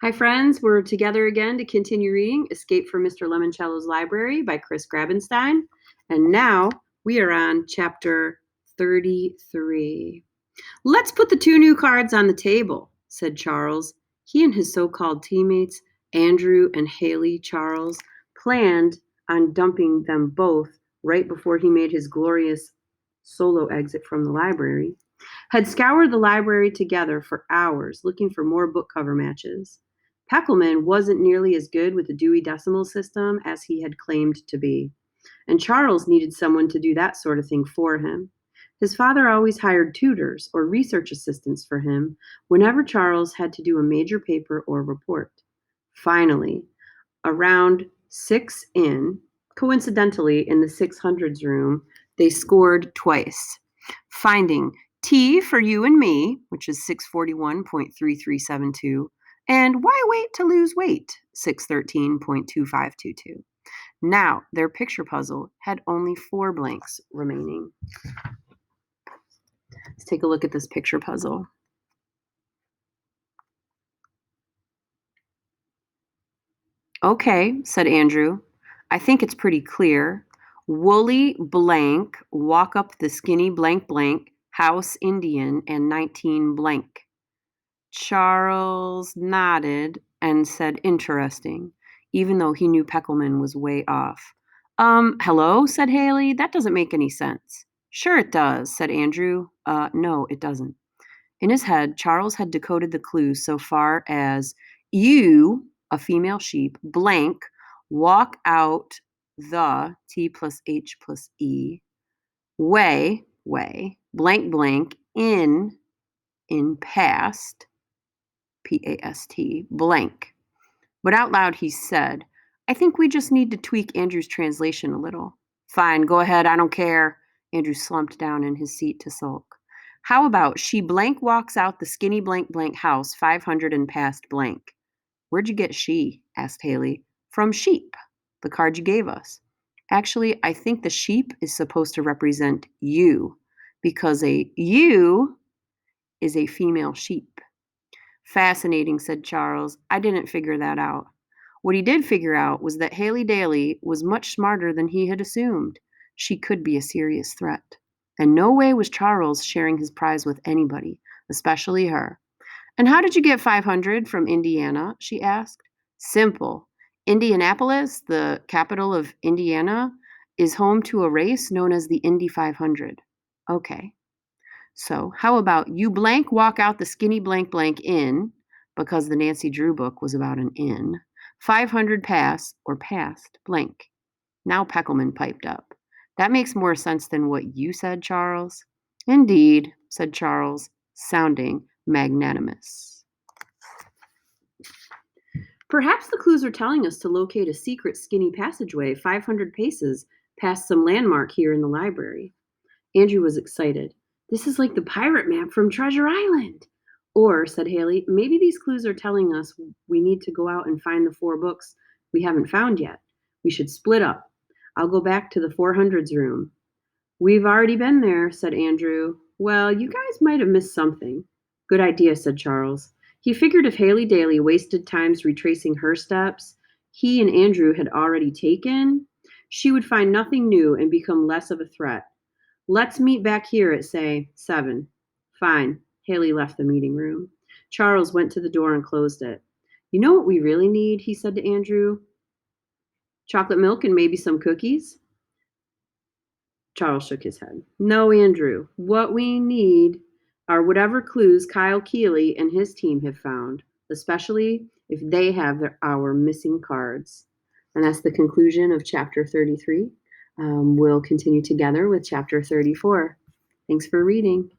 Hi, friends. We're together again to continue reading Escape from Mr. Lemoncello's Library by Chris Grabenstein. And now we are on chapter 33. Let's put the two new cards on the table, said Charles. He and his so-called teammates, Andrew and Haley Charles, planned on dumping them both right before he made his glorious solo exit from the library, had scoured the library together for hours looking for more book cover matches. Peckelman wasn't nearly as good with the Dewey Decimal System as he had claimed to be, and Charles needed someone to do that sort of thing for him. His father always hired tutors or research assistants for him whenever Charles had to do a major paper or report. Finally, around 6 in, coincidentally in the 600s room, they scored twice, finding T for you and me, which is 641.3372, and why wait to lose weight, 613.2522. Now, their picture puzzle had only 4 blanks remaining. Let's take a look at this picture puzzle. Okay, said Andrew. I think it's pretty clear. Woolly blank, walk up the skinny blank blank, house Indian, and 19 blank. Charles nodded and said interesting, even though he knew Peckelman was way off. Hello, said Haley. That doesn't make any sense. Sure it does, said Andrew. No, it doesn't. In his head, Charles had decoded the clues so far as you, a female sheep, blank, walk out the T plus H plus E, way, blank, blank, in past, P-A-S-T, blank. But out loud he said, I think we just need to tweak Andrew's translation a little. Fine, go ahead, I don't care. Andrew slumped down in his seat to sulk. How about she blank walks out the skinny blank blank house 500 and past blank? Where'd you get she? Asked Haley. From sheep, the card you gave us. Actually, I think the sheep is supposed to represent you, because a you is a female sheep. Fascinating, said Charles. I didn't figure that out. What he did figure out was that Haley Daly was much smarter than he had assumed. She could be a serious threat. And no way was Charles sharing his prize with anybody, especially her. And how did you get 500 from Indiana? She asked. Simple. Indianapolis, the capital of Indiana, is home to a race known as the Indy 500. Okay. So how about you blank walk out the skinny blank blank in, because the Nancy Drew book was about an in, 500 pass or past blank. Now Peckelman piped up. That makes more sense than what you said, Charles. Indeed, said Charles, sounding magnanimous. Perhaps the clues are telling us to locate a secret skinny passageway 500 paces past some landmark here in the library. Andrew was excited. This is like the pirate map from Treasure Island. Or, said Haley, maybe these clues are telling us we need to go out and find the 4 books we haven't found yet. We should split up. I'll go back to the 400s room. We've already been there, said Andrew. Well, you guys might have missed something. Good idea, said Charles. He figured if Haley Daly wasted times retracing her steps he and Andrew had already taken, she would find nothing new and become less of a threat. Let's meet back here at, say, 7. Fine. Haley left the meeting room. Charles went to the door and closed it. You know what we really need, he said to Andrew. Chocolate milk and maybe some cookies? Charles shook his head. No, Andrew. What we need are whatever clues Kyle Keeley and his team have found, especially if they have our missing cards. And that's the conclusion of chapter 33. We'll continue together with chapter 34. Thanks for reading.